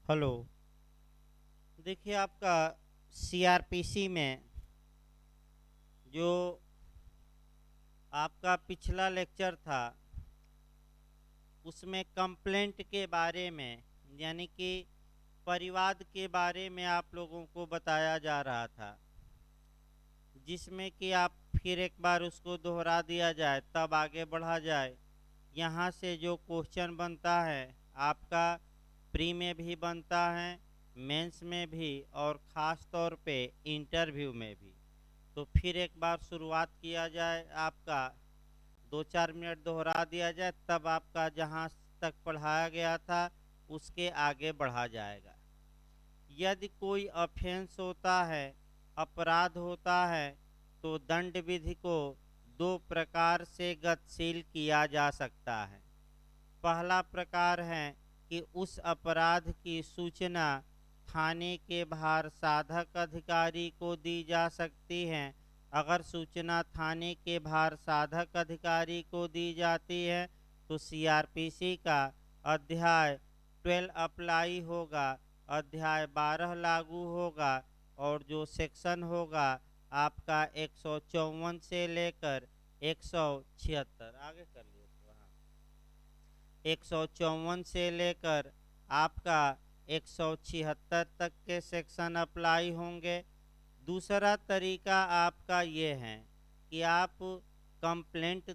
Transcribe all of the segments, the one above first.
Hello. देखिए आपका CrPC में जो आपका पिछला लेक्चर था उसमें कंप्लेंट के बारे में यानी कि परिवाद के बारे में आप लोगों को बताया जा रहा था, जिसमें कि आप फिर एक बार उसको दोहरा दिया जाए तब आगे बढ़ा जाए। यहाँ से जो क्वेश्चन बनता है आपका प्री में भी बनता है, मेंस में भी, और ख़ास तौर पे इंटरव्यू में भी। तो फिर एक बार शुरुआत किया जाए, आपका 2-4 मिनट दोहरा दिया जाए तब आपका जहाँ तक पढ़ाया गया था उसके आगे बढ़ा जाएगा। यदि कोई ऑफेंस होता है, अपराध होता है, तो दंड विधि को दो प्रकार से गतिशील किया जा सकता है। पहला प्रकार है कि उस अपराध की सूचना थाने के बाहर साधक अधिकारी को दी जा सकती है। अगर सूचना थाने के बाहर साधक अधिकारी को दी जाती है तो सीआरपीसी का अध्याय 12 अप्लाई होगा, अध्याय 12 लागू होगा, और जो सेक्शन होगा आपका 154 से लेकर 176, आगे कर लिए तो हाँ, 154 से लेकर आपका 176 तक के सेक्शन अप्लाई होंगे। दूसरा तरीका आपका ये है कि आप कंप्लेंट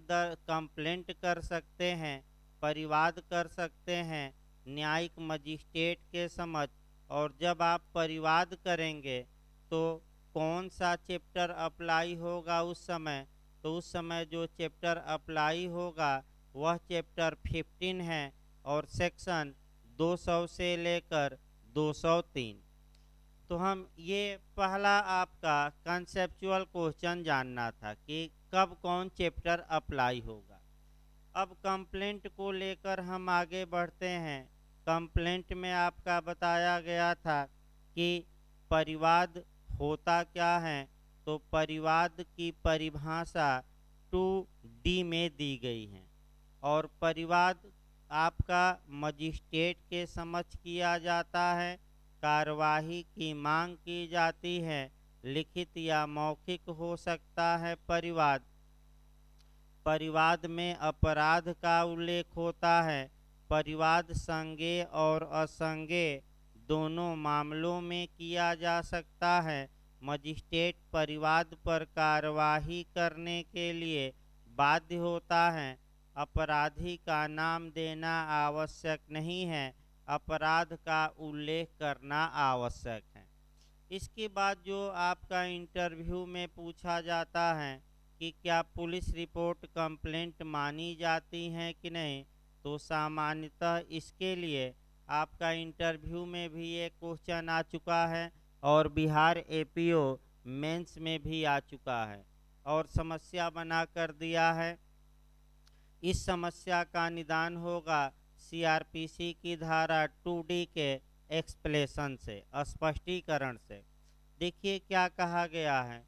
कर सकते हैं, परिवाद कर सकते हैं न्यायिक मजिस्ट्रेट के समक्ष। और जब आप परिवाद करेंगे तो कौन सा चैप्टर अप्लाई होगा उस समय, तो उस समय जो चैप्टर अप्लाई होगा वह चैप्टर 15 है और सेक्शन 200 से लेकर 203। तो हम ये पहला आपका कंसेप्चुअल क्वेश्चन जानना था कि कब कौन चैप्टर अप्लाई होगा। अब कंप्लेंट को लेकर हम आगे बढ़ते हैं। कंप्लेंट में आपका बताया गया था कि परिवाद होता क्या है, तो परिवाद की परिभाषा 2D में दी गई है। और परिवाद आपका मजिस्ट्रेट के समक्ष किया जाता है, कार्यवाही की मांग की जाती है, लिखित या मौखिक हो सकता है। परिवाद में अपराध का उल्लेख होता है। परिवाद संज्ञेय और असंज्ञेय दोनों मामलों में किया जा सकता है। मजिस्ट्रेट परिवाद पर कार्यवाही करने के लिए बाध्य होता है। अपराधी का नाम देना आवश्यक नहीं है, अपराध का उल्लेख करना आवश्यक है। इसके बाद जो आपका इंटरव्यू में पूछा जाता है कि क्या पुलिस रिपोर्ट कंप्लेंट मानी जाती हैं कि नहीं, तो सामान्यतः इसके लिए आपका इंटरव्यू में भी ये क्वेश्चन आ चुका है और बिहार एपीओ मेंस में भी आ चुका है और समस्या बना कर दिया है। इस समस्या का निदान होगा सीआरपीसी की धारा 2D के एक्सप्लेशन से, स्पष्टीकरण से। देखिए क्या कहा गया है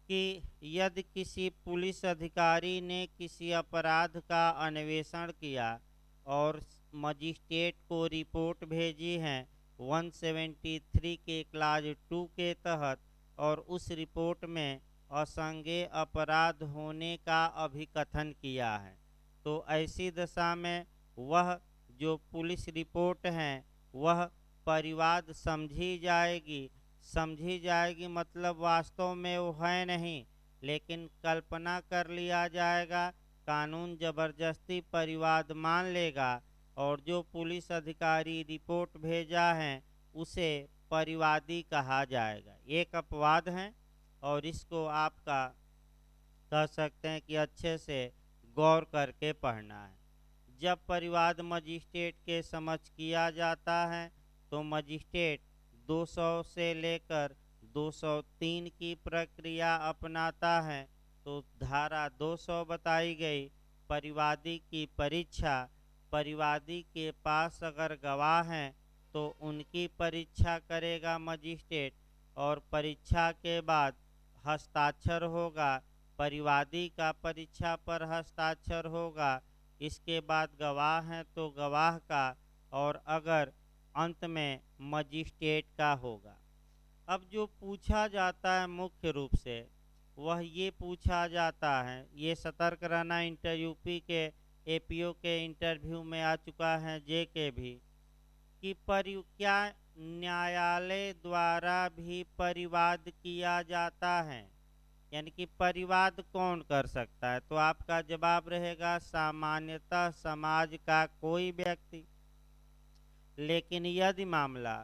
कि यदि किसी पुलिस अधिकारी ने किसी अपराध का अन्वेषण किया और मजिस्ट्रेट को रिपोर्ट भेजी है 173 के क्लाज 2 के तहत, और उस रिपोर्ट में असंज्ञेय अपराध होने का अभिकथन किया है, तो ऐसी दशा में वह जो पुलिस रिपोर्ट है वह परिवाद समझी जाएगी मतलब वास्तव में वो है नहीं, लेकिन कल्पना कर लिया जाएगा, कानून जबरदस्ती परिवाद मान लेगा और जो पुलिस अधिकारी रिपोर्ट भेजा है उसे परिवादी कहा जाएगा। एक अपवाद है और इसको आपका कह सकते हैं कि अच्छे से गौर करके पढ़ना है। जब परिवाद मजिस्ट्रेट के समक्ष किया जाता है तो मजिस्ट्रेट 200 से लेकर 203 की प्रक्रिया अपनाता है। तो धारा 200 बताई गई, परिवादी की परीक्षा। परिवादी के पास अगर गवाह हैं तो उनकी परीक्षा करेगा मजिस्ट्रेट और परीक्षा के बाद हस्ताक्षर होगा, परिवादी का परीक्षा पर हस्ताक्षर होगा। इसके बाद गवाह हैं तो गवाह का, और अगर अंत में मजिस्ट्रेट का होगा। अब जो पूछा जाता है मुख्य रूप से वह ये पूछा जाता है, ये सतर्क रहना, इंटर यूपी के एपीओ के इंटरव्यू में आ चुका है, जे के भी, कि क्या न्यायालय द्वारा भी परिवाद किया जाता है, यानी कि परिवाद कौन कर सकता है। तो आपका जवाब रहेगा सामान्यतः समाज का कोई व्यक्ति। लेकिन यदि मामला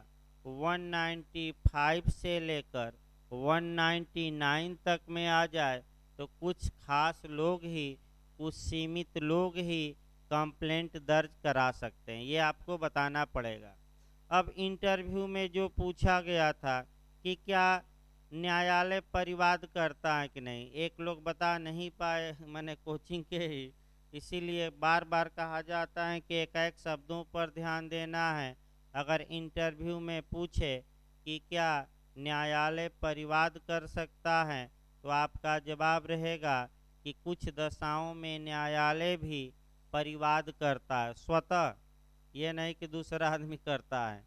195 से लेकर 199 तक में आ जाए तो कुछ खास लोग ही, कुछ सीमित लोग ही कंप्लेंट दर्ज करा सकते हैं, ये आपको बताना पड़ेगा। अब इंटरव्यू में जो पूछा गया था कि क्या न्यायालय परिवाद करता है कि नहीं, एक लोग बता नहीं पाए, मैंने कोचिंग के ही, इसीलिए बार बार कहा जाता है कि एक एक शब्दों पर ध्यान देना है। अगर इंटरव्यू में पूछे कि क्या न्यायालय परिवाद कर सकता है तो आपका जवाब रहेगा कि कुछ दशाओं में न्यायालय भी परिवाद करता है स्वतः, ये नहीं कि दूसरा आदमी करता है।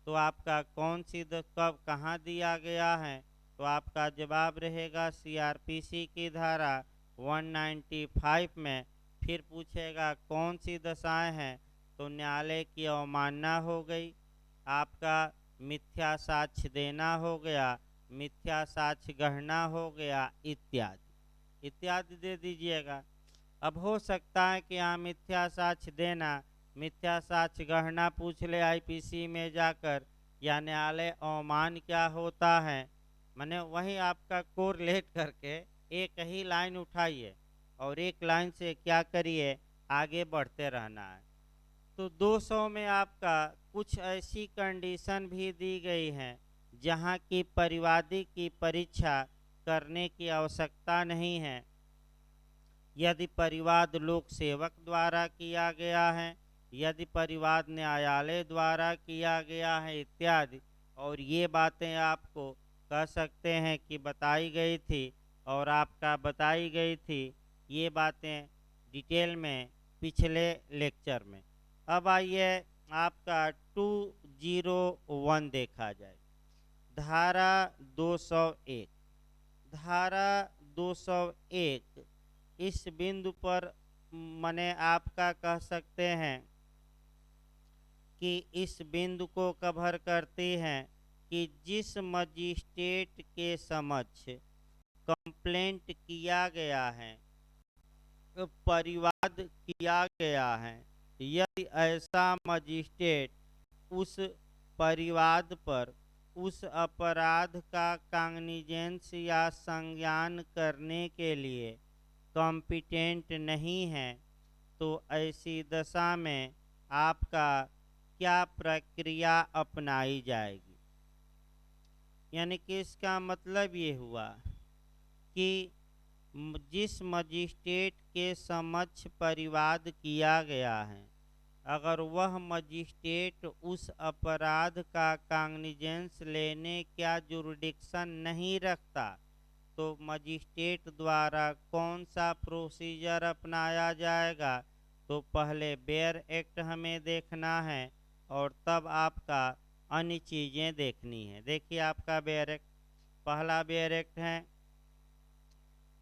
तो आपका कौन सी कब कहाँ दिया गया है, तो आपका जवाब रहेगा सीआरपीसी की धारा 195 में। फिर पूछेगा कौन सी दशाएं हैं, तो न्यायालय की अवमानना हो गई, आपका मिथ्या साक्ष्य देना हो गया, मिथ्या साक्ष्य गढ़ना हो गया, इत्यादि इत्यादि दे दीजिएगा। अब हो सकता है कि यहाँ मिथ्या साक्ष्य देना, मिथ्या साक्ष्य गढ़ना पूछ ले आईपीसी में जाकर, या न्यायालय अवमान क्या होता है, मैंने वहीं आपका कोरिलेट करके एक ही लाइन उठाइए और एक लाइन से क्या करिए, आगे बढ़ते रहना है। तो 200 में आपका कुछ ऐसी कंडीशन भी दी गई हैं जहां की परिवादी की परीक्षा करने की आवश्यकता नहीं है, यदि परिवाद लोक सेवक द्वारा किया गया है, यदि परिवाद न्यायालय द्वारा किया गया है, इत्यादि। और ये बातें आपको कह सकते हैं कि बताई गई थी और आपका बताई गई थी ये बातें डिटेल में पिछले लेक्चर में। अब आइए आपका 201 देखा जाए। धारा 201, धारा 201 इस बिंदु पर मने आपका कह सकते हैं कि इस बिंदु को कवर करती हैं कि जिस मजिस्ट्रेट के समक्ष कंप्लेंट किया गया है, परिवाद किया गया है, यदि ऐसा मजिस्ट्रेट उस परिवाद पर उस अपराध का काग्निजेंस या संज्ञान करने के लिए कॉम्पिटेंट नहीं है, तो ऐसी दशा में आपका क्या प्रक्रिया अपनाई जाएगी। यानी कि इसका मतलब ये हुआ कि जिस मजिस्ट्रेट के समक्ष परिवाद किया गया है, अगर वह मजिस्ट्रेट उस अपराध का काग्निजेंस लेने का जुरिडिक्शन नहीं रखता, तो मजिस्ट्रेट द्वारा कौन सा प्रोसीजर अपनाया जाएगा। तो पहले बेयर एक्ट हमें देखना है और तब आपका अन्य चीज़ें देखनी है। देखिए आपका बेयर एक्ट, पहला बेयर एक्ट है,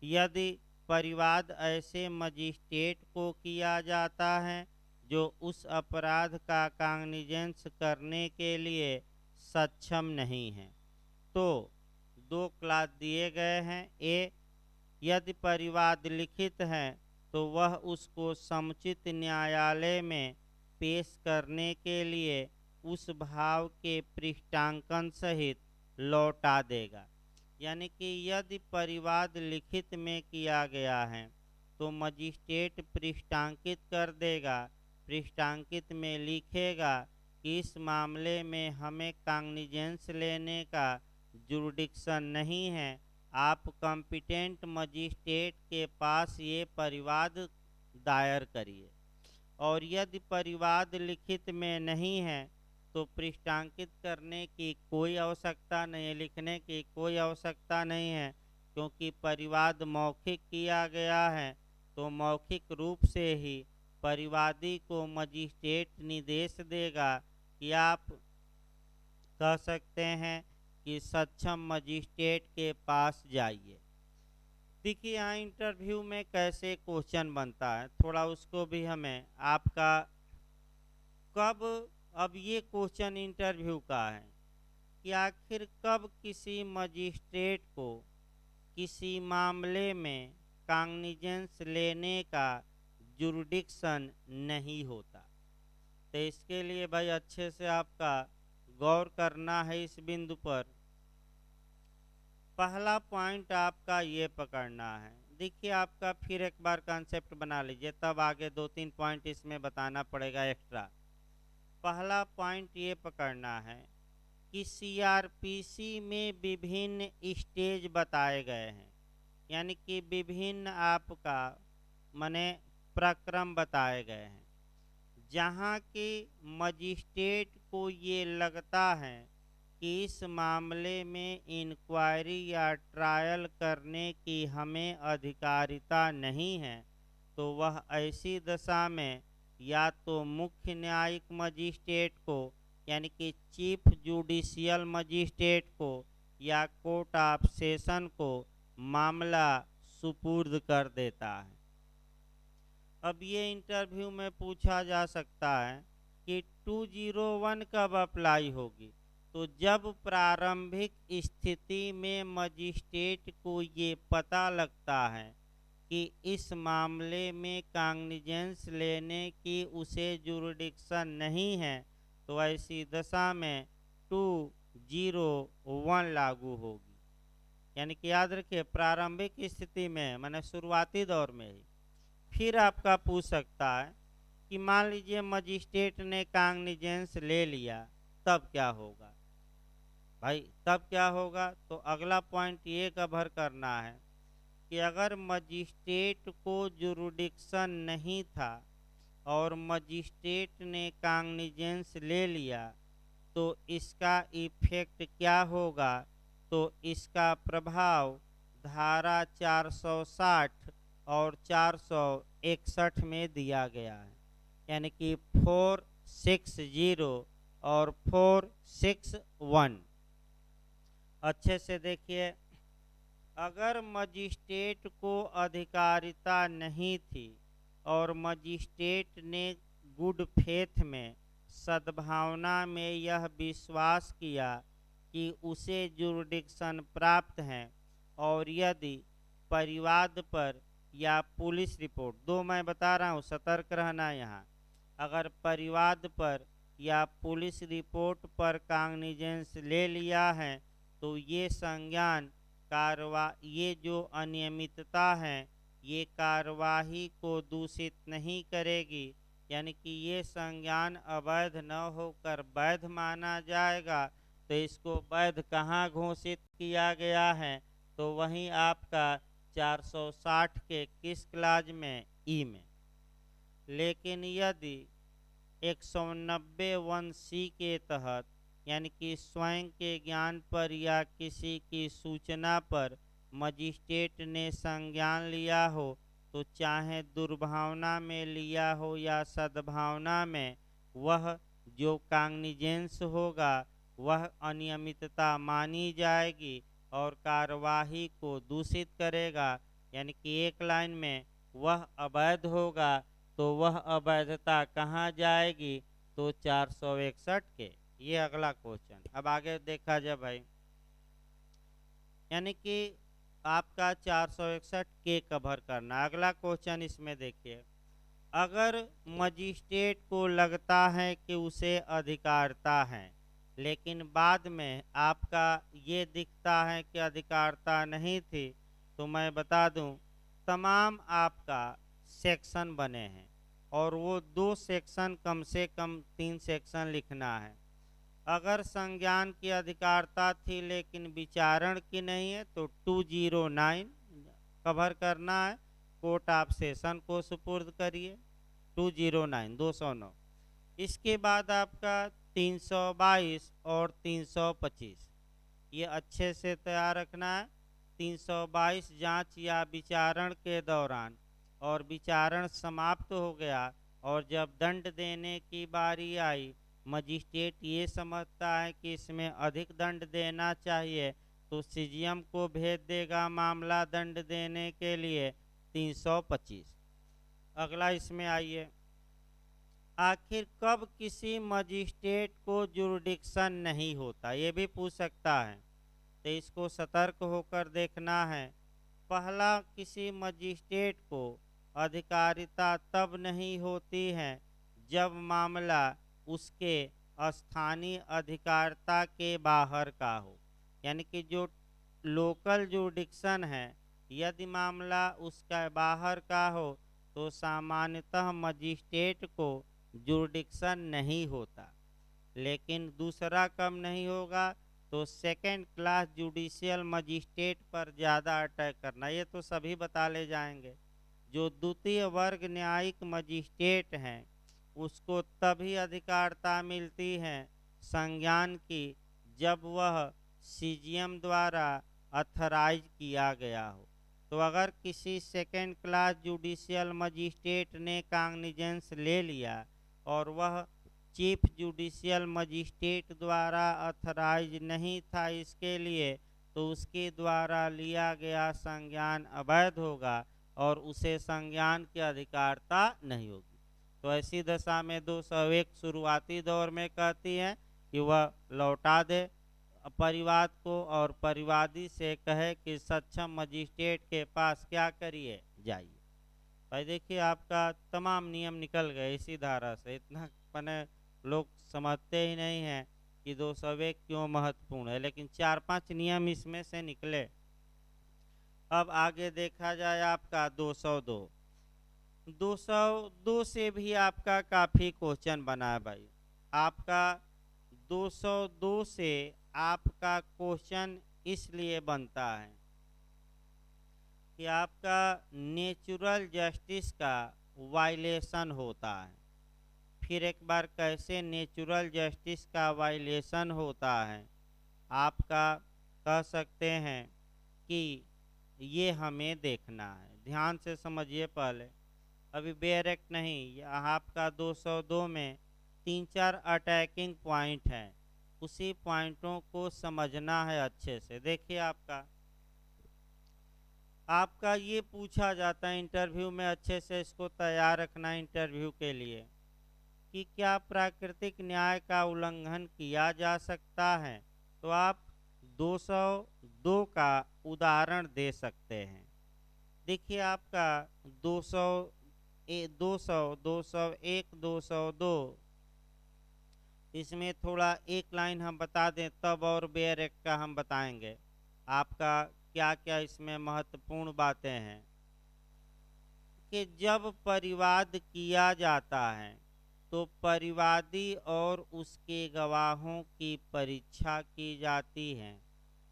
यदि परिवाद ऐसे मजिस्ट्रेट को किया जाता है जो उस अपराध का काग्निजेंस करने के लिए सक्षम नहीं है, तो दो क्लास दिए गए हैं। ए, यदि परिवाद लिखित है तो वह उसको समुचित न्यायालय में पेश करने के लिए उस भाव के पृष्ठांकन सहित लौटा देगा। यानी कि यदि परिवाद लिखित में किया गया है तो मजिस्ट्रेट पृष्ठांकित कर देगा, पृष्ठांकित में लिखेगा कि इस मामले में हमें काग्निजेंस लेने का जुरिडिक्शन नहीं है, आप कॉम्पिटेंट मजिस्ट्रेट के पास ये परिवाद दायर करिए। और यदि परिवाद लिखित में नहीं है तो पृष्ठांकित करने की कोई आवश्यकता नहीं है, लिखने की कोई आवश्यकता नहीं है, क्योंकि परिवाद मौखिक किया गया है, तो मौखिक रूप से ही परिवादी को मजिस्ट्रेट निर्देश देगा कि आप कह सकते हैं कि सक्षम मजिस्ट्रेट के पास जाइए। देखिए यहाँ इंटरव्यू में कैसे क्वेश्चन बनता है, थोड़ा उसको भी हमें आपका कब, अब ये क्वेश्चन इंटरव्यू का है कि आखिर कब किसी मजिस्ट्रेट को किसी मामले में काग्निजेंस लेने का जुरिडिक्शन नहीं होता। तो इसके लिए भाई अच्छे से आपका गौर करना है इस बिंदु पर। पहला पॉइंट आपका ये पकड़ना है। देखिए आपका फिर एक बार कंसेप्ट बना लीजिए, तब आगे 2-3 पॉइंट इसमें बताना पड़ेगा एक्स्ट्रा। पहला पॉइंट ये पकड़ना है कि सीआरपीसी में विभिन्न स्टेज बताए गए हैं, यानी कि विभिन्न आपका माने प्रक्रम बताए गए हैं, जहाँ के मजिस्ट्रेट को ये लगता है कि इस मामले में इंक्वायरी या ट्रायल करने की हमें अधिकारिता नहीं है, तो वह ऐसी दशा में या तो मुख्य न्यायिक मजिस्ट्रेट को यानी कि चीफ जुडिशियल मजिस्ट्रेट को या कोर्ट ऑफ सेशन को मामला सुपुर्द कर देता है। अब ये इंटरव्यू में पूछा जा सकता है कि 201 कब अप्लाई होगी, तो जब प्रारंभिक स्थिति में मजिस्ट्रेट को ये पता लगता है कि इस मामले में काग्निजेंस लेने की उसे जुरिडिक्शन नहीं है, तो ऐसी दशा में 201 लागू होगी। यानी कि याद रखिए प्रारंभिक स्थिति में माने शुरुआती दौर में ही। फिर आपका पूछ सकता है कि मान लीजिए मजिस्ट्रेट ने काग्निजेंस ले लिया, तब क्या होगा भाई, तब क्या होगा। तो अगला पॉइंट ये कवर करना है कि अगर मजिस्ट्रेट को जुरिडिक्शन नहीं था और मजिस्ट्रेट ने काग्निजेंस ले लिया, तो इसका इफेक्ट क्या होगा। तो इसका प्रभाव धारा 460 और 461 में दिया गया है, यानी कि 460 और 461। अच्छे से देखिए, अगर मजिस्ट्रेट को अधिकारिता नहीं थी और मजिस्ट्रेट ने गुड फेथ में सद्भावना में यह विश्वास किया कि उसे जुरिडिक्शन प्राप्त है, और यदि परिवाद पर या पुलिस रिपोर्ट, दो मैं बता रहा हूँ सतर्क रहना यहाँ, अगर परिवाद पर या पुलिस रिपोर्ट पर काग्निजेंस ले लिया है, तो ये संज्ञान ये जो अनियमितता है ये कार्यवाही को दूषित नहीं करेगी, यानी कि ये संज्ञान अवैध न होकर वैध माना जाएगा। तो इसको वैध कहाँ घोषित किया गया है, तो वहीं आपका 460 के किस क्लाज में, ई में। लेकिन यदि 190(1)(c) के तहत, यानी कि स्वयं के ज्ञान पर या किसी की सूचना पर मजिस्ट्रेट ने संज्ञान लिया हो, तो चाहे दुर्भावना में लिया हो या सद्भावना में, वह जो काग्निजेंस होगा वह अनियमितता मानी जाएगी और कार्यवाही को दूषित करेगा। यानी कि एक लाइन में वह अवैध होगा, तो वह अवैधता कहाँ जाएगी, तो 461 के। ये अगला क्वेश्चन। अब आगे देखा जाए भाई, यानी कि आपका 461 के कवर करना। अगला क्वेश्चन इसमें देखिए, अगर मजिस्ट्रेट को लगता है कि उसे अधिकारिता है, लेकिन बाद में आपका ये दिखता है कि अधिकारिता नहीं थी, तो मैं बता दूं तमाम आपका सेक्शन बने हैं और वो 2 सेक्शन कम से कम 3 सेक्शन लिखना है। अगर संज्ञान की अधिकारिता थी लेकिन विचारण की नहीं है, तो 209 कवर करना है, कोर्ट ऑफ सेशन को सुपुर्द करिए। 209 209। इसके बाद आपका 322 और 325, ये अच्छे से तैयार रखना है। 322 जांच या विचारण के दौरान और विचारण समाप्त हो गया और जब दंड देने की बारी आई, मजिस्ट्रेट ये समझता है कि इसमें अधिक दंड देना चाहिए तो सीजीएम को भेज देगा मामला दंड देने के लिए 325। अगला इसमें आइए, आखिर कब किसी मजिस्ट्रेट को जुरिडिक्शन नहीं होता, ये भी पूछ सकता है, तो इसको सतर्क होकर देखना है। पहला, किसी मजिस्ट्रेट को अधिकारिता तब नहीं होती है जब मामला उसके स्थानीय अधिकारिता के बाहर का हो, यानी कि जो लोकल जुरिडिक्शन है यदि मामला उसका बाहर का हो तो सामान्यतः मजिस्ट्रेट को जुरिडिक्शन नहीं होता। लेकिन दूसरा कम नहीं होगा तो सेकंड क्लास जुडिशियल मजिस्ट्रेट पर ज़्यादा अटैक करना, ये तो सभी बता ले जाएंगे। जो द्वितीय वर्ग न्यायिक मजिस्ट्रेट हैं उसको तभी अधिकारिता मिलती है संज्ञान की जब वह सीजीएम द्वारा अथराइज किया गया हो। तो अगर किसी सेकंड क्लास जुडिशियल मजिस्ट्रेट ने काग्निजेंस ले लिया और वह चीफ जुडिशियल मजिस्ट्रेट द्वारा अथराइज नहीं था इसके लिए, तो उसके द्वारा लिया गया संज्ञान अवैध होगा और उसे संज्ञान की अधिकारिता नहीं होगी। तो ऐसी दशा में 201 शुरुआती दौर में कहती है कि वह लौटा दे परिवाद को और परिवादी से कहे कि सक्षम मजिस्ट्रेट के पास क्या करिए, जाइए। भाई देखिए आपका तमाम नियम निकल गए इसी धारा से। इतना मैंने लोग समझते ही नहीं हैं कि 201 क्यों महत्वपूर्ण है, लेकिन 4-5 नियम इसमें से निकले। अब आगे देखा जाए आपका 202। 202 से भी आपका काफ़ी क्वेश्चन बना है भाई। आपका 202 से आपका क्वेश्चन इसलिए बनता है कि आपका नेचुरल जस्टिस का वायलेशन होता है। फिर एक बार कैसे नेचुरल जस्टिस का वायलेशन होता है आपका कह सकते हैं कि ये हमें देखना है। ध्यान से समझिए पहले, अभी बेयर एक्ट नहीं, यहाँ आपका 202 में 3-4 अटैकिंग पॉइंट हैं, उसी पॉइंटों को समझना है अच्छे से। देखिए आपका ये पूछा जाता है इंटरव्यू में, अच्छे से इसको तैयार रखना इंटरव्यू के लिए, कि क्या प्राकृतिक न्याय का उल्लंघन किया जा सकता है। तो आप 202 का उदाहरण दे सकते हैं। देखिए आपका 200, 200, 201, 202, इसमें थोड़ा एक लाइन हम बता दें तब और बेयर एक्ट का हम बताएंगे आपका क्या क्या इसमें महत्वपूर्ण बातें हैं। कि जब परिवाद किया जाता है तो परिवादी और उसके गवाहों की परीक्षा की जाती है।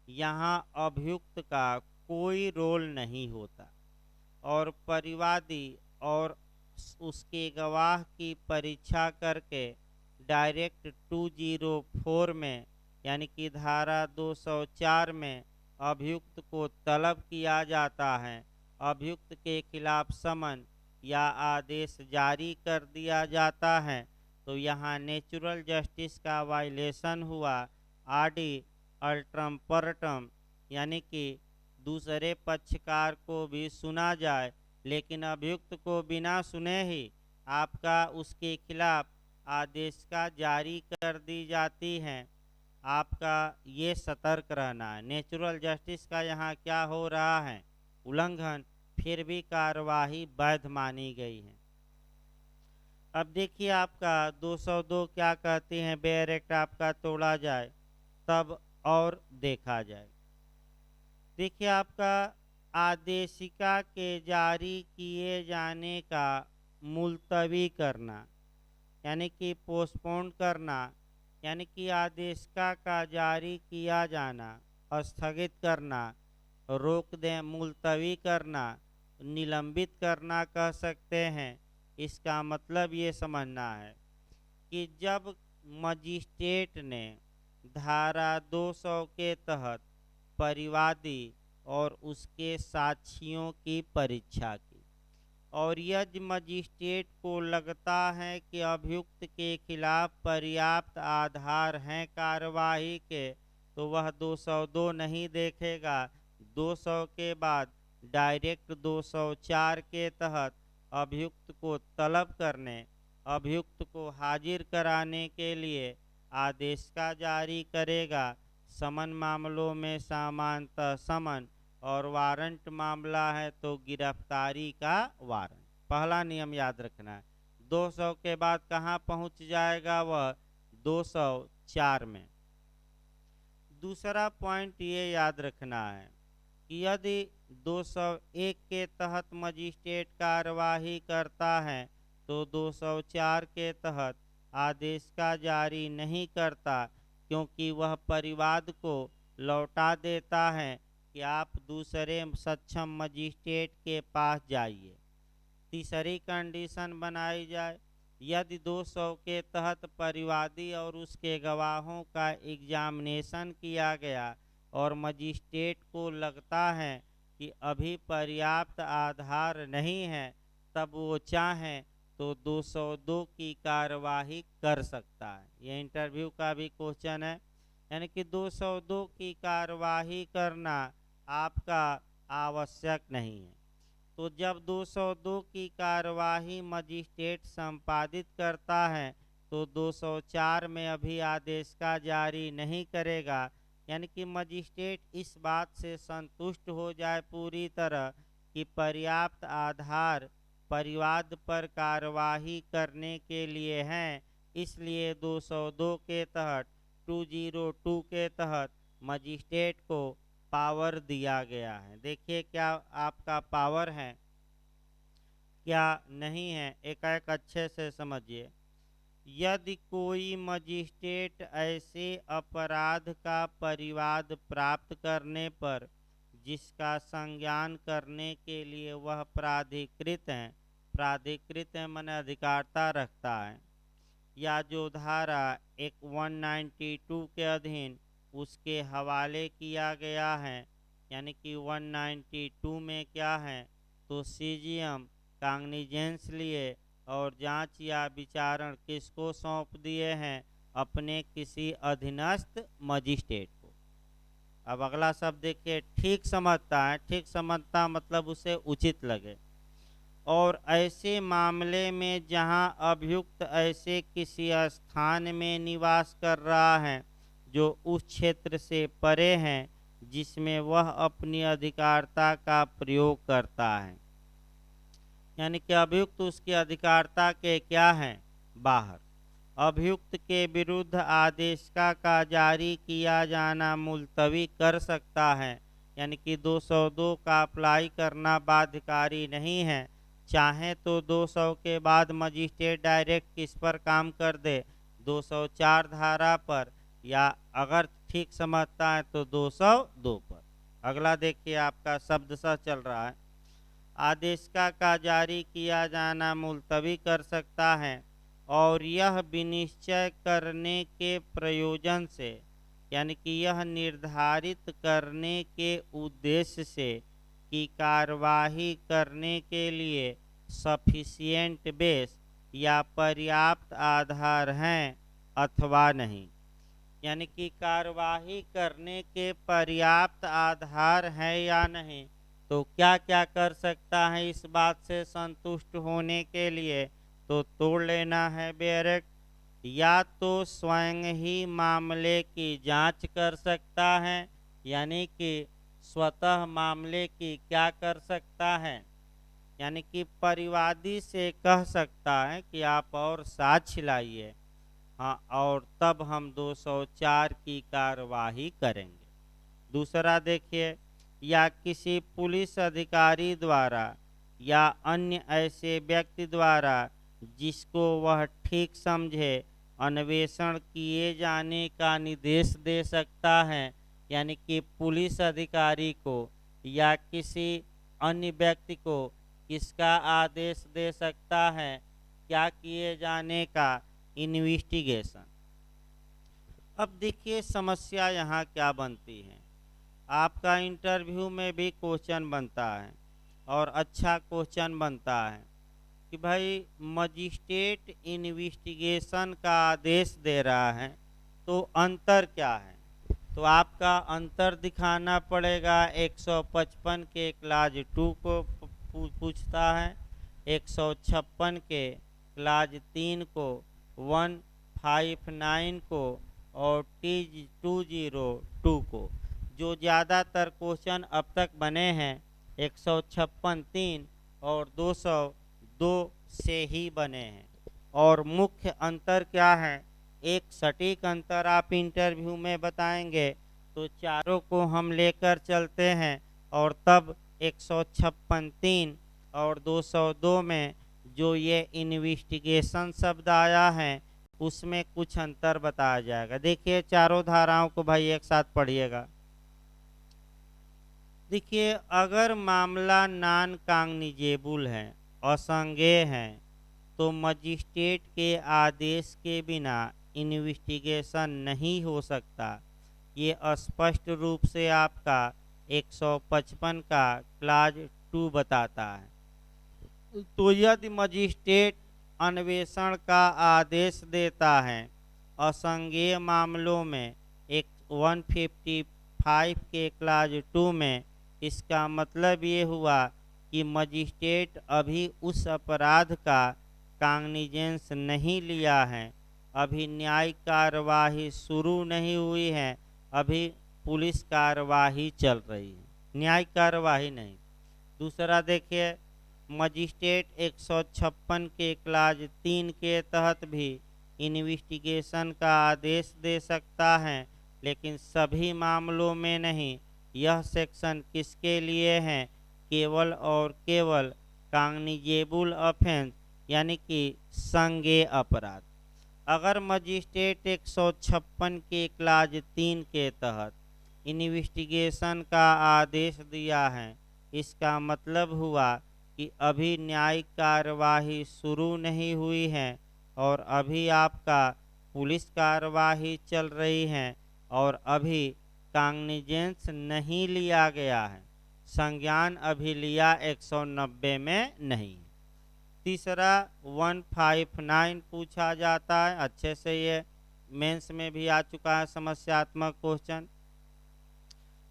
यहाँ अभियुक्त का कोई रोल नहीं होता और परिवादी और उसके गवाह की परीक्षा करके डायरेक्ट 204 में यानी कि धारा 204 में अभियुक्त को तलब किया जाता है। अभियुक्त के खिलाफ समन या आदेश जारी कर दिया जाता है। तो यहाँ नेचुरल जस्टिस का वायलेशन हुआ। आडी अल्ट्रम परटम, यानी कि दूसरे पक्षकार को भी सुना जाए, लेकिन अभियुक्त को बिना सुने ही आपका उसके खिलाफ आदेश का जारी कर दी जाती है। आपका ये सतर्क रहना है। नेचुरल जस्टिस का यहाँ क्या हो रहा है, उल्लंघन, फिर भी कार्यवाही वैध मानी गई है। अब देखिए आपका 202 क्या कहती हैं, बेयर एक्ट आपका तोड़ा जाए तब और देखा जाए। देखिए आपका आदेशिका के जारी किए जाने का मुलतवी करना यानी कि पोस्टपोन करना, यानी कि आदेशिका का जारी किया जाना, स्थगित करना, रोक दें, मुलतवी करना, निलंबित करना कह सकते हैं। इसका मतलब ये समझना है कि जब मजिस्ट्रेट ने धारा 200 के तहत परिवादी और उसके साक्षियों की परीक्षा की और यदि मजिस्ट्रेट को लगता है कि अभियुक्त के खिलाफ पर्याप्त आधार हैं कार्यवाही के, तो वह 202 नहीं देखेगा। 200 के बाद डायरेक्ट 204 के तहत अभियुक्त को तलब करने, अभियुक्त को हाजिर कराने के लिए आदेश का जारी करेगा। समन मामलों में सामान्यतः समन और वारंट मामला है तो गिरफ्तारी का वारंट। पहला नियम याद रखना है। 200 के बाद कहाँ पहुँच जाएगा वह? 204 में। दूसरा पॉइंट ये याद रखना है कि यदि 201 के तहत मजिस्ट्रेट कार्यवाही करता है तो 204 के तहत आदेश का जारी नहीं करता, क्योंकि वह परिवाद को लौटा देता है कि आप दूसरे सक्षम मजिस्ट्रेट के पास जाइए। तीसरी कंडीशन बनाई जाए, यदि 200 के तहत परिवादी और उसके गवाहों का एग्जामिनेशन किया गया और मजिस्ट्रेट को लगता है कि अभी पर्याप्त आधार नहीं है, तब वो चाहे तो 202 की कार्यवाही कर सकता है। ये इंटरव्यू का भी क्वेश्चन है, यानी कि 202 की कार्यवाही करना आपका आवश्यक नहीं है। तो जब 202 की कार्यवाही मजिस्ट्रेट संपादित करता है तो 204 में अभी आदेश का जारी नहीं करेगा, यानी कि मजिस्ट्रेट इस बात से संतुष्ट हो जाए पूरी तरह कि पर्याप्त आधार परिवाद पर कार्यवाही करने के लिए हैं, इसलिए 202 के तहत 202 के तहत मजिस्ट्रेट को पावर दिया गया है। देखिए क्या आपका पावर है क्या नहीं है, एक एक अच्छे से समझिए। यदि कोई मजिस्ट्रेट ऐसे अपराध का परिवाद प्राप्त करने पर जिसका संज्ञान करने के लिए वह प्राधिकृत है मन अधिकारता रखता है, या जो धारा 192 के अधीन उसके हवाले किया गया है, यानी कि 192 में क्या है तो सीजीएम काग्निजेंस लिए और जांच या विचारण किसको सौंप दिए हैं? अपने किसी अधीनस्थ मजिस्ट्रेट को। अब अगला शब्द देखिए, ठीक समझता है। ठीक समझता मतलब उसे उचित लगे। और ऐसे मामले में जहां अभियुक्त ऐसे किसी स्थान में निवास कर रहा है जो उस क्षेत्र से परे हैं जिसमें वह अपनी अधिकारता का प्रयोग करता है, यानी कि अभियुक्त उसकी अधिकारता के क्या हैं? बाहर। अभियुक्त के विरुद्ध आदेश का जारी किया जाना मुलतवी कर सकता है, यानी कि 202 का अप्लाई करना बाध्यकारी नहीं है। चाहे तो 200 के बाद मजिस्ट्रेट डायरेक्ट किस पर काम कर दे? 204 धारा पर, या अगर ठीक समझता है तो 202 पर। अगला देखिए आपका शब्द सा चल रहा है। आदेश का जारी किया जाना मुलतवी कर सकता है और यह विनिश्चय करने के प्रयोजन से, यानी कि यह निर्धारित करने के उद्देश्य से कि कार्यवाही करने के लिए सफिशिएंट बेस या पर्याप्त आधार हैं अथवा नहीं, यानी कि कार्यवाही करने के पर्याप्त आधार है या नहीं, तो क्या क्या कर सकता है इस बात से संतुष्ट होने के लिए? तो तोड़ लेना है बैरक, या तो स्वयं ही मामले की जांच कर सकता है, यानी कि स्वतः मामले की क्या कर सकता है, यानी कि परिवादी से कह सकता है कि आप और साक्ष्य लाइए, हाँ, और तब हम 204 की कार्यवाही करेंगे। दूसरा देखिए, या किसी पुलिस अधिकारी द्वारा या अन्य ऐसे व्यक्ति द्वारा जिसको वह ठीक समझे अन्वेषण किए जाने का निर्देश दे सकता है, यानी कि पुलिस अधिकारी को या किसी अन्य व्यक्ति को किसका आदेश दे सकता है? क्या किए जाने का? इन्वेस्टिगेशन। अब देखिए समस्या यहाँ क्या बनती है। आपका इंटरव्यू में भी क्वेश्चन बनता है और अच्छा क्वेश्चन बनता है कि भाई मजिस्ट्रेट इन्वेस्टिगेशन का आदेश दे रहा है तो अंतर क्या है। तो आपका अंतर दिखाना पड़ेगा। 155 के क्लाज 2 को पूछता है, 156 के क्लाज 3 को, 159 को और T202 को। जो ज़्यादातर क्वेश्चन अब तक बने हैं 156 3 और 202 से ही बने हैं। और मुख्य अंतर क्या है, एक सटीक अंतर आप इंटरव्यू में बताएंगे तो चारों को हम लेकर चलते हैं और तब 156 3 और 202 में जो ये इन्वेस्टिगेशन शब्द आया है उसमें कुछ अंतर बताया जाएगा। देखिए चारों धाराओं को भाई एक साथ पढ़िएगा। देखिए अगर मामला नॉन कॉग्निजेबल है, असंज्ञेय है, तो मजिस्ट्रेट के आदेश के बिना इन्वेस्टिगेशन नहीं हो सकता। ये स्पष्ट रूप से आपका 155 का क्लाज 2 बताता है। तो यदि मजिस्ट्रेट अन्वेषण का आदेश देता है असंज्ञेय मामलों में 155 के क्लाज 2 में, इसका मतलब ये हुआ कि मजिस्ट्रेट अभी उस अपराध का कॉग्निजेंस नहीं लिया है, अभी न्यायिक कार्यवाही शुरू नहीं हुई है, अभी पुलिस कार्यवाही चल रही है, न्यायिक कार्यवाही नहीं। दूसरा देखिए मजिस्ट्रेट 156 के क्लाज 3 के तहत भी इन्वेस्टिगेशन का आदेश दे सकता है, लेकिन सभी मामलों में नहीं। यह सेक्शन किसके लिए है, केवल और केवल कॉग्निजेबल ऑफेंस यानी कि संज्ञेय अपराध। अगर मजिस्ट्रेट 156 के क्लाज 3 के तहत इन्वेस्टिगेशन का आदेश दिया है, इसका मतलब हुआ कि अभी न्यायिक कार्यवाही शुरू नहीं हुई है और अभी आपका पुलिस कार्यवाही चल रही है और अभी कॉग्निजेंस नहीं लिया गया है, संज्ञान अभी लिया 190 में नहीं। तीसरा 159 पूछा जाता है, अच्छे से ये मेंस में भी आ चुका है समस्यात्मक क्वेश्चन।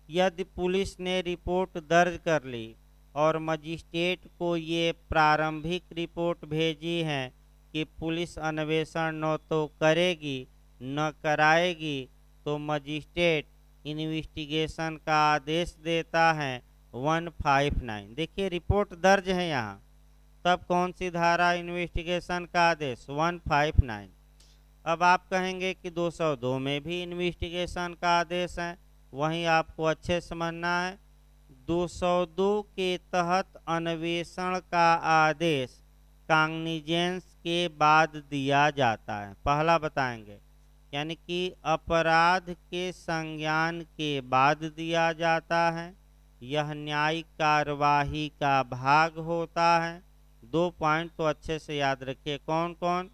यदि पुलिस ने रिपोर्ट दर्ज कर ली और मजिस्ट्रेट को ये प्रारंभिक रिपोर्ट भेजी है कि पुलिस अन्वेषण न तो करेगी न कराएगी, तो मजिस्ट्रेट इन्वेस्टिगेशन का आदेश देता है 159। देखिए रिपोर्ट दर्ज है यहाँ, तब कौन सी धारा इन्वेस्टिगेशन का आदेश 159। अब आप कहेंगे कि 202 में भी इन्वेस्टिगेशन का आदेश है, वहीं आपको अच्छे समझना है। 202 के तहत अन्वेषण का आदेश कॉग्निजेंस के बाद दिया जाता है, पहला बताएंगे, यानी कि अपराध के संज्ञान के बाद दिया जाता है। यह न्यायिक कार्यवाही का भाग होता है। 2 पॉइंट तो अच्छे से याद रखिए कौन कौन,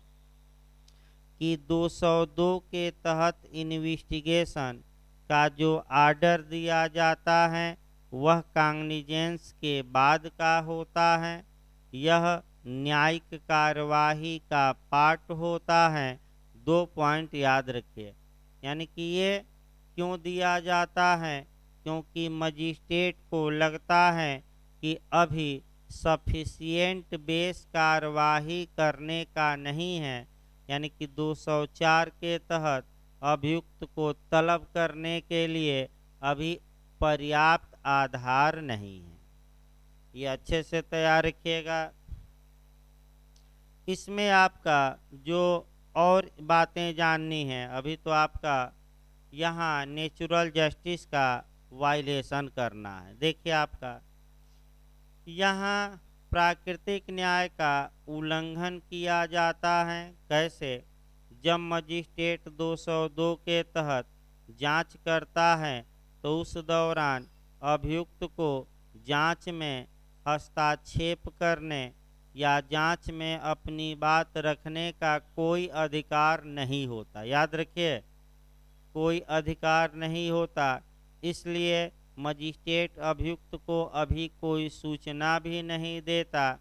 कि 202 के तहत इन्वेस्टिगेशन का जो आर्डर दिया जाता है वह कॉग्निजेंस के बाद का होता है, यह न्यायिक कार्यवाही का पार्ट होता है। 2 पॉइंट याद रखिए। यानी कि ये क्यों दिया जाता है, क्योंकि मजिस्ट्रेट को लगता है कि अभी सफिशिएंट बेस कार्यवाही करने का नहीं है, यानी कि 204 के तहत अभियुक्त को तलब करने के लिए अभी पर्याप्त आधार नहीं है। ये अच्छे से तैयार रखिएगा। इसमें आपका जो और बातें जाननी है, अभी तो आपका यहाँ नेचुरल जस्टिस का वायलेशन करना है। देखिए आपका यहाँ प्राकृतिक न्याय का उल्लंघन किया जाता है। कैसे, जब मजिस्ट्रेट 202 के तहत जांच करता है तो उस दौरान अभियुक्त को जांच में हस्तक्षेप करने या जांच में अपनी बात रखने का कोई अधिकार नहीं होता। याद रखिए, कोई अधिकार नहीं होता। इसलिए मजिस्ट्रेट अभियुक्त को अभी कोई सूचना भी नहीं देता।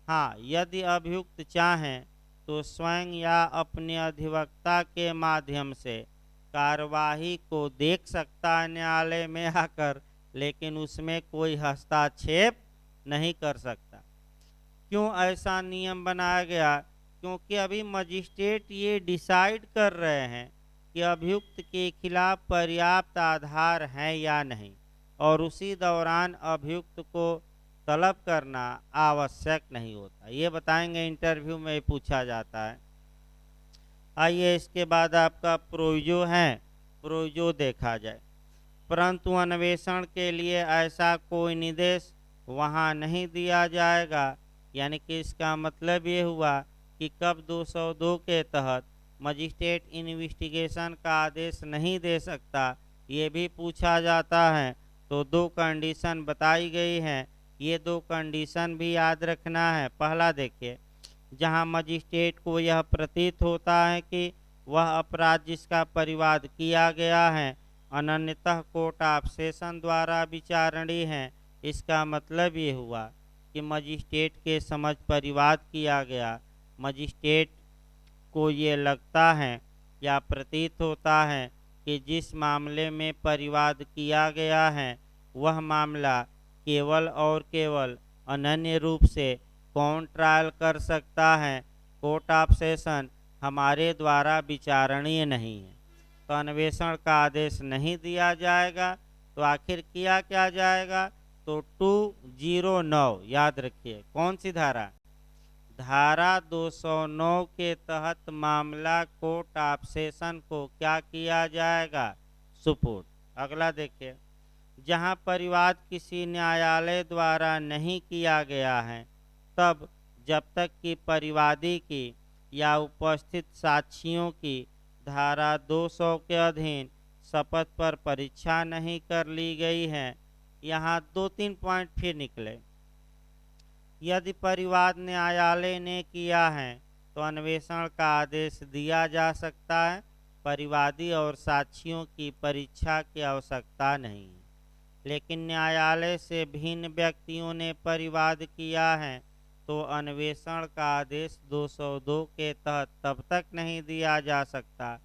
हाँ, यदि अभियुक्त चाहें तो स्वयं या अपने अधिवक्ता के माध्यम से कार्यवाही को देख सकता है न्यायालय में आकर, लेकिन उसमें कोई हस्तक्षेप नहीं कर सकता। क्यों ऐसा नियम बनाया गया? क्योंकि अभी मजिस्ट्रेट ये डिसाइड कर रहे हैं कि अभियुक्त के खिलाफ पर्याप्त आधार है या नहीं, और उसी दौरान अभियुक्त को तलब करना आवश्यक नहीं होता। ये बताएंगे, इंटरव्यू में पूछा जाता है। आइए इसके बाद आपका प्रोविजो है, प्रोविजो देखा जाए। परंतु अन्वेषण के लिए ऐसा कोई निर्देश वहाँ नहीं दिया जाएगा। यानी कि इसका मतलब ये हुआ कि कब 202 के तहत मजिस्ट्रेट इन्वेस्टिगेशन का आदेश नहीं दे सकता, ये भी पूछा जाता है। तो दो कंडीशन बताई गई हैं, ये दो कंडीशन भी याद रखना है। पहला देखिए, जहां मजिस्ट्रेट को यह प्रतीत होता है कि वह अपराध जिसका परिवाद किया गया है अनन्यतः कोर्ट ऑफ सेशन द्वारा विचारणीय है। इसका मतलब ये हुआ कि मजिस्ट्रेट के समझ परिवाद किया गया, मजिस्ट्रेट को ये लगता है या प्रतीत होता है कि जिस मामले में परिवाद किया गया है वह मामला केवल और केवल अनन्य रूप से कौन ट्रायल कर सकता है, कोर्ट ऑफ सेशन हमारे द्वारा विचारणीय नहीं है, तो अन्वेषण का आदेश नहीं दिया जाएगा। तो आखिर किया क्या जाएगा? तो 209 याद रखिए, कौन सी धारा? धारा 209 के तहत मामला कोर्ट ऑफ सेशन को क्या किया जाएगा? सुपुर्द। अगला देखिए, जहां परिवाद किसी न्यायालय द्वारा नहीं किया गया है तब जब तक कि परिवादी की या उपस्थित साक्षियों की धारा 200 के अधीन शपथ पर परीक्षा नहीं कर ली गई है। यहाँ 2-3 पॉइंट फिर निकले। यदि परिवाद न्यायालय ने किया है तो अन्वेषण का आदेश दिया जा सकता है, परिवादी और साक्षियों की परीक्षा की आवश्यकता नहीं है। लेकिन न्यायालय से भिन्न व्यक्तियों ने परिवाद किया है तो अन्वेषण का आदेश 202 के तहत तब तक नहीं दिया जा सकता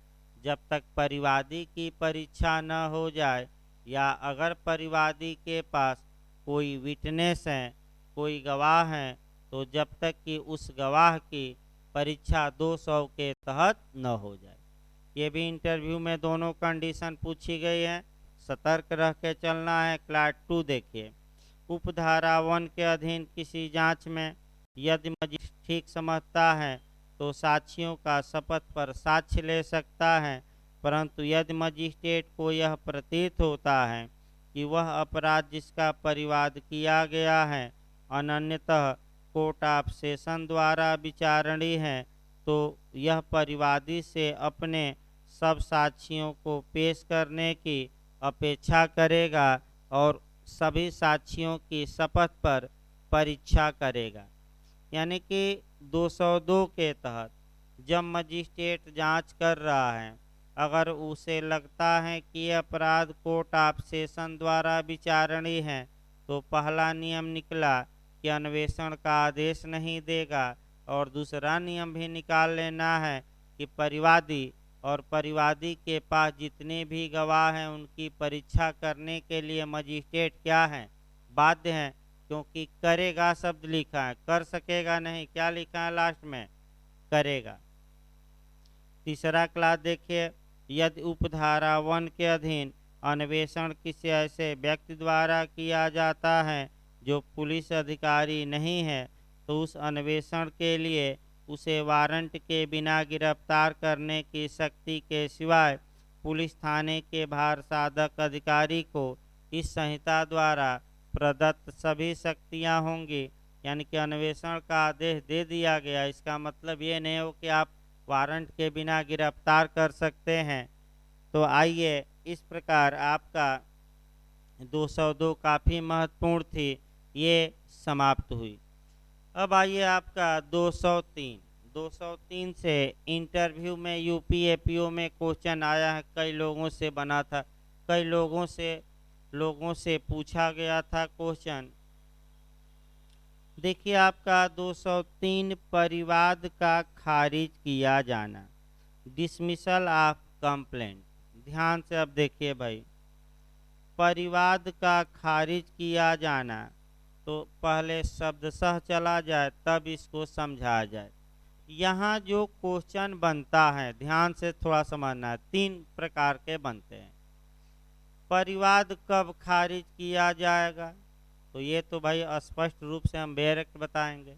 जब तक परिवादी की परीक्षा न हो जाए, या अगर परिवादी के पास कोई विटनेस है, कोई गवाह है, तो जब तक कि उस गवाह की परीक्षा 200 के तहत न हो जाए। ये भी इंटरव्यू में दोनों कंडीशन पूछी गई है, सतर्क रह के चलना है। क्लास 2 देखिए, उपधारा 1 के अधीन किसी जांच में यदि मजिस्ट्रेट ठीक समझता है तो साक्षियों का शपथ पर साक्ष्य ले सकता है, परंतु यदि मजिस्ट्रेट को यह प्रतीत होता है कि वह अपराध जिसका परिवाद किया गया है अनन्यतः कोर्ट ऑफ सेशन द्वारा विचारणीय है, तो यह परिवादी से अपने सब साक्षियों को पेश करने की अपेक्षा करेगा और सभी साक्षियों की शपथ पर परीक्षा करेगा। यानी कि 202 के तहत जब मजिस्ट्रेट जांच कर रहा है, अगर उसे लगता है कि अपराध कोर्ट ऑफ सेशन द्वारा विचारणीय है, तो पहला नियम निकला कि अन्वेषण का आदेश नहीं देगा, और दूसरा नियम भी निकाल लेना है कि परिवादी और परिवादी के पास जितने भी गवाह हैं उनकी परीक्षा करने के लिए मजिस्ट्रेट क्या है? बाध्य हैं, क्योंकि करेगा शब्द लिखा है, कर सकेगा नहीं। क्या लिखा है लास्ट में? करेगा। तीसरा क्लास देखिए, यदि उपधारा 1 के अधीन अन्वेषण किसी ऐसे व्यक्ति द्वारा किया जाता है जो पुलिस अधिकारी नहीं है, तो उस अन्वेषण के लिए उसे वारंट के बिना गिरफ्तार करने की शक्ति के सिवाय पुलिस थाने के भार साधक अधिकारी को इस संहिता द्वारा प्रदत्त सभी शक्तियां होंगी। यानी कि अन्वेषण का आदेश दे दिया गया, इसका मतलब ये नहीं हो कि आप वारंट के बिना गिरफ्तार कर सकते हैं। तो आइए, इस प्रकार आपका 202 काफ़ी महत्वपूर्ण थी, ये समाप्त हुई। अब आइए आपका 203 से इंटरव्यू में यूपी एपीओ में क्वेश्चन आया है, कई लोगों से बना था, कई लोगों से लोगों से पूछा गया था क्वेश्चन। देखिए आपका 203 परिवाद का खारिज किया जाना, डिसमिसल ऑफ कंप्लेंट। ध्यान से अब देखिए भाई, परिवाद का खारिज किया जाना, तो पहले शब्दशः चला जाए तब इसको समझा जाए। यहाँ जो क्वेश्चन बनता है, ध्यान से थोड़ा समझना है, 3 प्रकार के बनते हैं। परिवाद कब खारिज किया जाएगा, तो ये तो भाई स्पष्ट रूप से हम डायरेक्ट बताएंगे।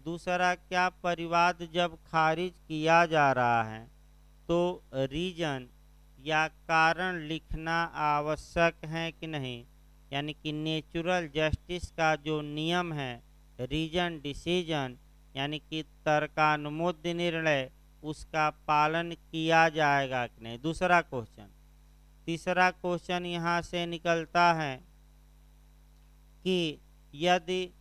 दूसरा, क्या परिवाद जब खारिज किया जा रहा है तो रीजन या कारण लिखना आवश्यक है कि नहीं, यानी कि नेचुरल जस्टिस का जो नियम है, रीजन डिसीजन यानी कि तर्कानुमोद निर्णय, उसका पालन किया जाएगा कि नहीं, दूसरा क्वेश्चन। तीसरा क्वेश्चन यहाँ से निकलता है कि यदि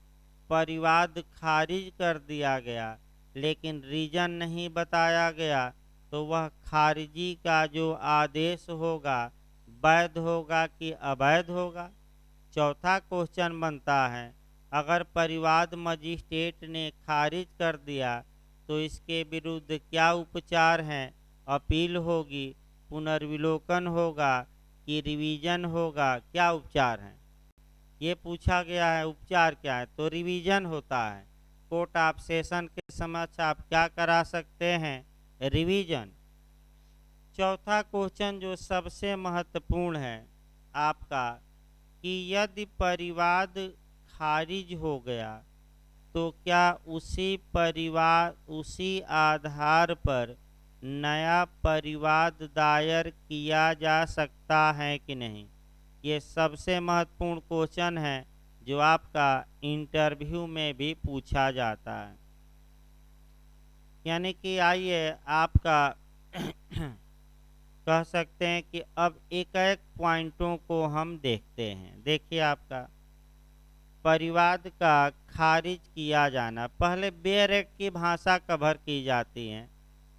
परिवाद खारिज कर दिया गया लेकिन रीजन नहीं बताया गया, तो वह खारिजी का जो आदेश होगा वैध होगा कि अवैध होगा। चौथा क्वेश्चन बनता है, अगर परिवाद मजिस्ट्रेट ने खारिज कर दिया तो इसके विरुद्ध क्या उपचार हैं, अपील होगी, पुनर्विलोकन होगा कि रिवीजन होगा, क्या उपचार हैं, ये पूछा गया है। उपचार क्या है, तो रिवीजन होता है। कोर्ट ऑफ सेशन के समक्ष आप क्या करा सकते हैं, रिवीजन। चौथा क्वेश्चन जो सबसे महत्वपूर्ण है आपका, कि यदि परिवाद खारिज हो गया तो क्या उसी आधार पर नया परिवाद दायर किया जा सकता है कि नहीं। ये सबसे महत्वपूर्ण क्वेश्चन है जो आपका इंटरव्यू में भी पूछा जाता है। यानी कि आइए आपका कह सकते हैं कि अब एक एक पॉइंटों को हम देखते हैं। देखिए आपका परिवाद का खारिज किया जाना, पहले बेयर एक्ट की भाषा कवर की जाती है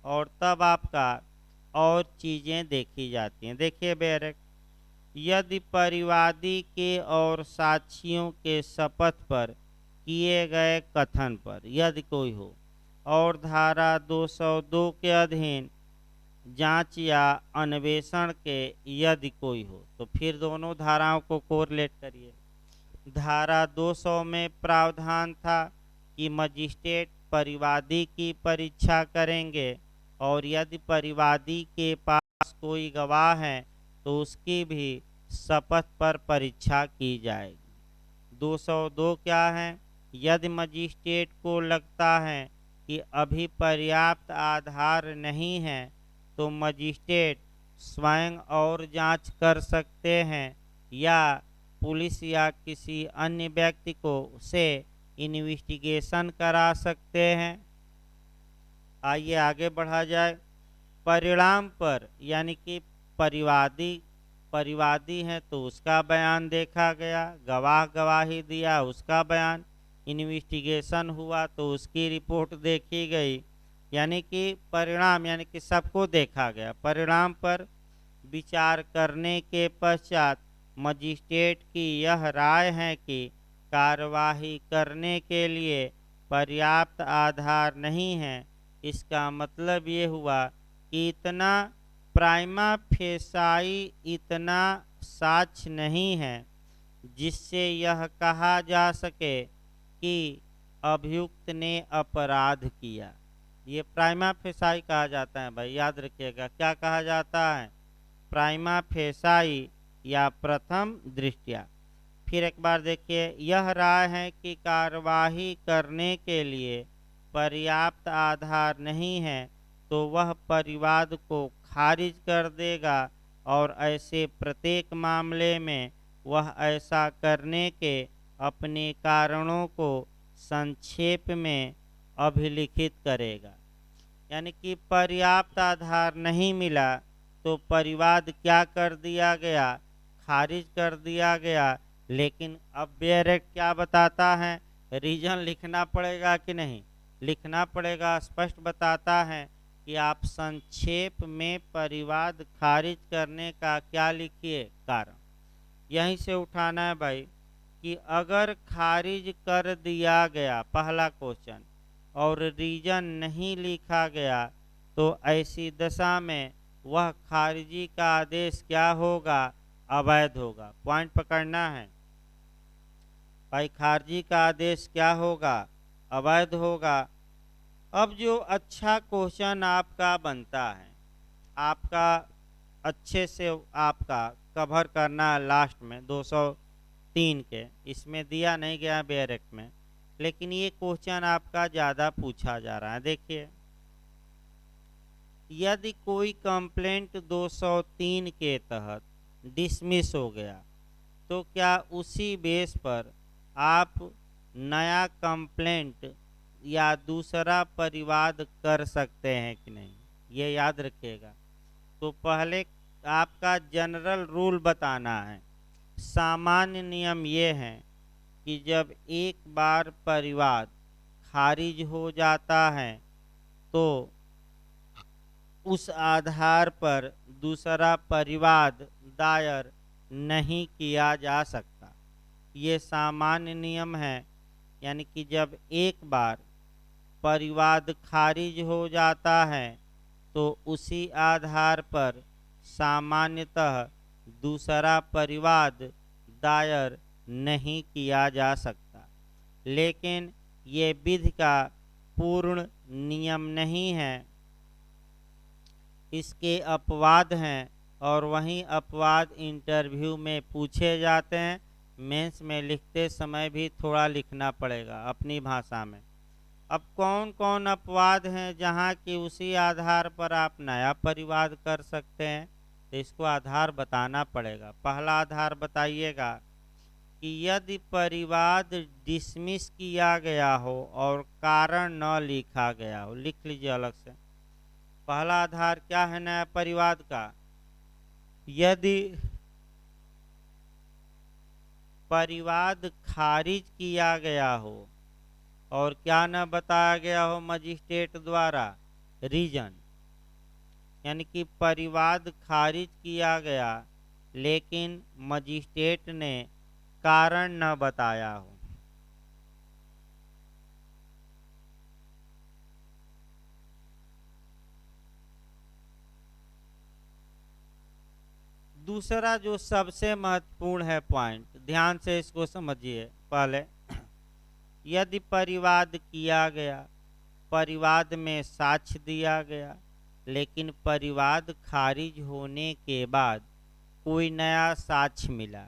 और तब आपका और चीज़ें देखी जाती हैं। देखिए बेयर एक्ट, यदि परिवादी के और साक्षियों के शपथ पर किए गए कथन पर यदि कोई हो, और धारा 202 के अधीन जांच या अन्वेषण के यदि कोई हो, तो फिर दोनों धाराओं को कोरिलेट करिए। धारा 200 में प्रावधान था कि मजिस्ट्रेट परिवादी की परीक्षा करेंगे और यदि परिवादी के पास कोई गवाह है तो उसकी भी शपथ पर परीक्षा की जाएगी। 202 क्या है, यदि मजिस्ट्रेट को लगता है कि अभी पर्याप्त आधार नहीं है तो मजिस्ट्रेट स्वयं और जांच कर सकते हैं या पुलिस या किसी अन्य व्यक्ति को से इन्वेस्टिगेशन करा सकते हैं। आइए आगे बढ़ा जाए। परिणाम पर यानी कि परिवादी है तो उसका बयान देखा गया, गवाह गवाही दिया उसका बयान, इन्वेस्टिगेशन हुआ तो उसकी रिपोर्ट देखी गई, यानी कि परिणाम यानी कि सबको देखा गया। परिणाम पर विचार करने के पश्चात मजिस्ट्रेट की यह राय है कि कार्यवाही करने के लिए पर्याप्त आधार नहीं है। इसका मतलब ये हुआ कि इतना प्राइमा फेसाई, इतना साक्ष्य नहीं है जिससे यह कहा जा सके कि अभियुक्त ने अपराध किया। ये प्राइमा फेसाई कहा जाता है भाई, याद रखिएगा क्या कहा जाता है, प्राइमा फेसाई या प्रथम दृष्टया। फिर एक बार देखिए, यह राय है कि कार्यवाही करने के लिए पर्याप्त आधार नहीं है तो वह परिवाद को खारिज कर देगा और ऐसे प्रत्येक मामले में वह ऐसा करने के अपने कारणों को संक्षेप में अभिलिखित करेगा। यानी कि पर्याप्त आधार नहीं मिला तो परिवाद क्या कर दिया गया, खारिज कर दिया गया। लेकिन अब बेयर एक्ट क्या बताता है, रीजन लिखना पड़ेगा कि नहीं, लिखना पड़ेगा। स्पष्ट बताता है कि आप संक्षेप में परिवाद खारिज करने का क्या लिखिए, कारण। यहीं से उठाना है भाई कि अगर खारिज कर दिया गया पहला क्वेश्चन और रीजन नहीं लिखा गया तो ऐसी दशा में वह खारिजी का आदेश क्या होगा, अवैध होगा। पॉइंट पकड़ना है भाई, खारिजी का आदेश क्या होगा, अवैध होगा। अब जो अच्छा क्वेश्चन आपका बनता है, आपका अच्छे से आपका कवर करना है लास्ट में 203 के, इसमें दिया नहीं गया बैरेक्ट में, लेकिन ये क्वेश्चन आपका ज़्यादा पूछा जा रहा है। देखिए, यदि कोई कंप्लेंट 203 के तहत डिसमिस हो गया तो क्या उसी बेस पर आप नया कंप्लेंट या दूसरा परिवाद कर सकते हैं कि नहीं, ये याद रखिएगा। तो पहले आपका जनरल रूल बताना है। सामान्य नियम ये है कि जब एक बार परिवाद खारिज हो जाता है तो उस आधार पर दूसरा परिवाद दायर नहीं किया जा सकता। ये सामान्य नियम है, यानी कि जब एक बार परिवाद खारिज हो जाता है तो उसी आधार पर सामान्यतः दूसरा परिवाद दायर नहीं किया जा सकता। लेकिन ये विधि का पूर्ण नियम नहीं है, इसके अपवाद हैं और वहीं अपवाद इंटरव्यू में पूछे जाते हैं। मेंस में लिखते समय भी थोड़ा लिखना पड़ेगा अपनी भाषा में। अब कौन कौन अपवाद हैं जहाँ की उसी आधार पर आप नया परिवाद कर सकते हैं, तो इसको आधार बताना पड़ेगा। पहला आधार बताइएगा कि यदि परिवाद डिसमिस किया गया हो और कारण न लिखा गया हो, लिख लीजिए अलग से। पहला आधार क्या है नया परिवाद का, यदि परिवाद खारिज किया गया हो और क्या न बताया गया हो मजिस्ट्रेट द्वारा, रीजन, यानी कि परिवाद खारिज किया गया लेकिन मजिस्ट्रेट ने कारण न बताया हो। दूसरा जो सबसे महत्वपूर्ण है पॉइंट, ध्यान से इसको समझिए पहले। यदि परिवाद किया गया, परिवाद में साक्ष्य दिया गया, लेकिन परिवाद खारिज होने के बाद कोई नया साक्ष्य मिला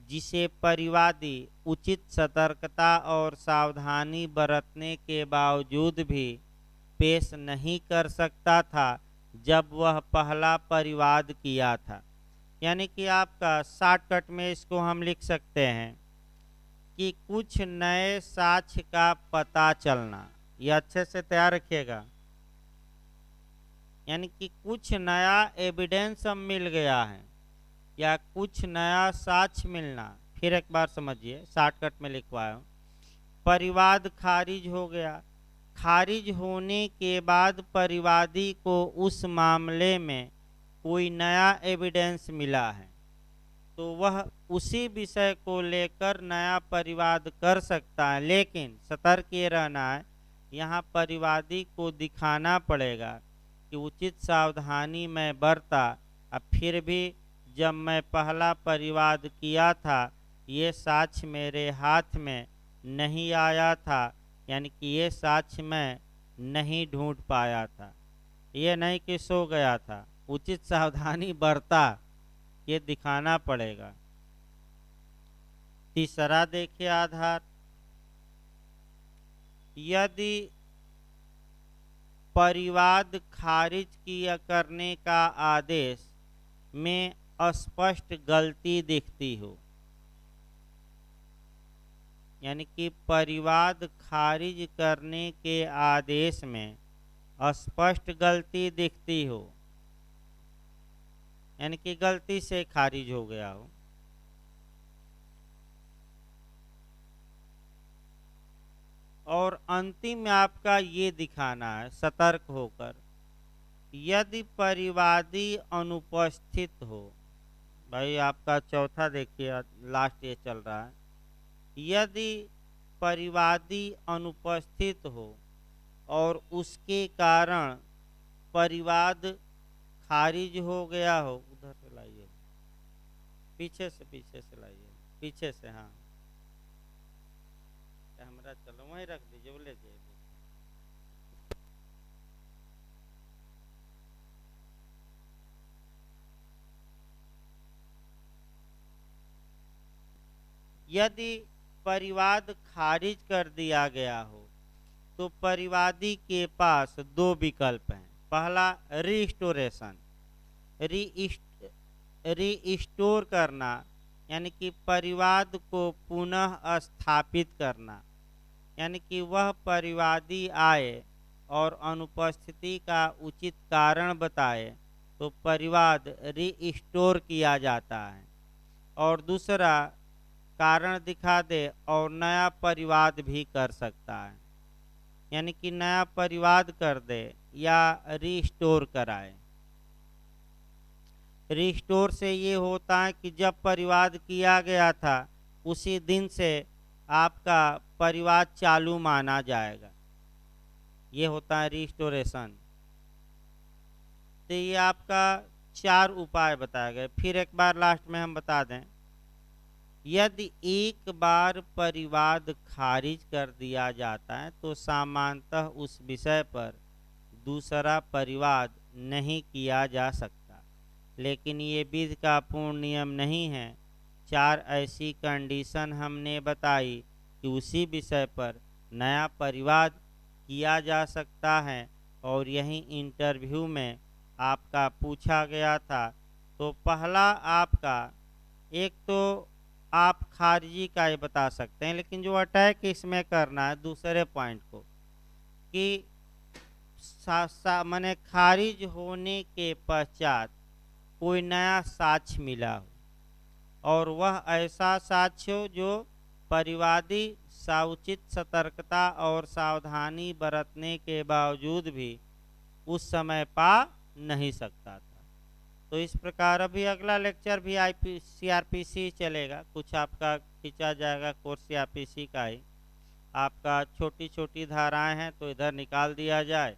जिसे परिवादी उचित सतर्कता और सावधानी बरतने के बावजूद भी पेश नहीं कर सकता था जब वह पहला परिवाद किया था। यानी कि आपका शॉर्टकट में इसको हम लिख सकते हैं कि कुछ नए साक्ष्य का पता चलना, ये अच्छे से तैयार रखिएगा। यानी कि कुछ नया एविडेंस अब मिल गया है या कुछ नया साक्ष्य मिलना। फिर एक बार समझिए, शॉर्टकट में लिखवाया हूँ। परिवाद खारिज हो गया, खारिज होने के बाद परिवादी को उस मामले में कोई नया एविडेंस मिला है तो वह उसी विषय को लेकर नया परिवाद कर सकता है। लेकिन सतर्क ये रहना है, यहाँ परिवादी को दिखाना पड़ेगा कि उचित सावधानी मैं बरता, अब फिर भी जब मैं पहला परिवाद किया था ये साक्ष्य मेरे हाथ में नहीं आया था, यानी कि ये साक्ष्य मैं नहीं ढूंढ पाया था, ये नहीं कि सो गया था, उचित सावधानी बरता, ये दिखाना पड़ेगा। तीसरा देखिए आधार, यदि परिवाद खारिज किया करने का आदेश में स्पष्ट गलती दिखती हो, यानी कि परिवाद खारिज करने के आदेश में स्पष्ट गलती दिखती हो, यानी कि गलती से खारिज हो गया हो, और अंतिम में आपका ये दिखाना है सतर्क होकर, यदि परिवादी अनुपस्थित हो, भाई आपका चौथा देखिए, लास्ट ये चल रहा है। यदि परिवादी अनुपस्थित हो और उसके कारण परिवाद खारिज हो गया हो, उधर से लाइए, पीछे से लाइए, पीछे से, हाँ कैमरा चलो वहीं रख दीजिए, वो ले जाइए। यदि परिवाद खारिज कर दिया गया हो तो परिवादी के पास दो विकल्प हैं। पहला, रिस्टोरेशन, रीस्टोर करना, यानी कि परिवाद को पुनः स्थापित करना, यानी कि वह परिवादी आए और अनुपस्थिति का उचित कारण बताए तो परिवाद रीस्टोर किया जाता है। और दूसरा, कारण दिखा दे और नया परिवाद भी कर सकता है, यानी कि नया परिवाद कर दे या रीस्टोर कराए। रिस्टोर से ये होता है कि जब परिवाद किया गया था उसी दिन से आपका परिवाद चालू माना जाएगा, ये होता है रिस्टोरेशन। तो ये आपका 4 उपाय बताए गए। फिर एक बार लास्ट में हम बता दें, यदि एक बार परिवाद खारिज कर दिया जाता है तो सामान्यतः उस विषय पर दूसरा परिवाद नहीं किया जा सकता, लेकिन ये विधि का पूर्ण नियम नहीं है। 4 ऐसी कंडीशन हमने बताई कि उसी विषय पर नया परिवाद किया जा सकता है, और यही इंटरव्यू में आपका पूछा गया था। तो पहला आपका, एक तो आप खारिजी का ये बता सकते हैं, लेकिन जो अटैक इसमें करना है दूसरे पॉइंट को, कि माने खारिज होने के पश्चात कोई नया साक्ष्य मिला हो और वह ऐसा साक्ष्य हो जो परिवादी समुचित सतर्कता और सावधानी बरतने के बावजूद भी उस समय पा नहीं सकता था। तो इस प्रकार अभी अगला लेक्चर भी सीआरपीसी चलेगा, कुछ आपका खींचा जाएगा कोर्स सीआरपीसी का ही। आपका छोटी छोटी धाराएं हैं तो इधर निकाल दिया जाए।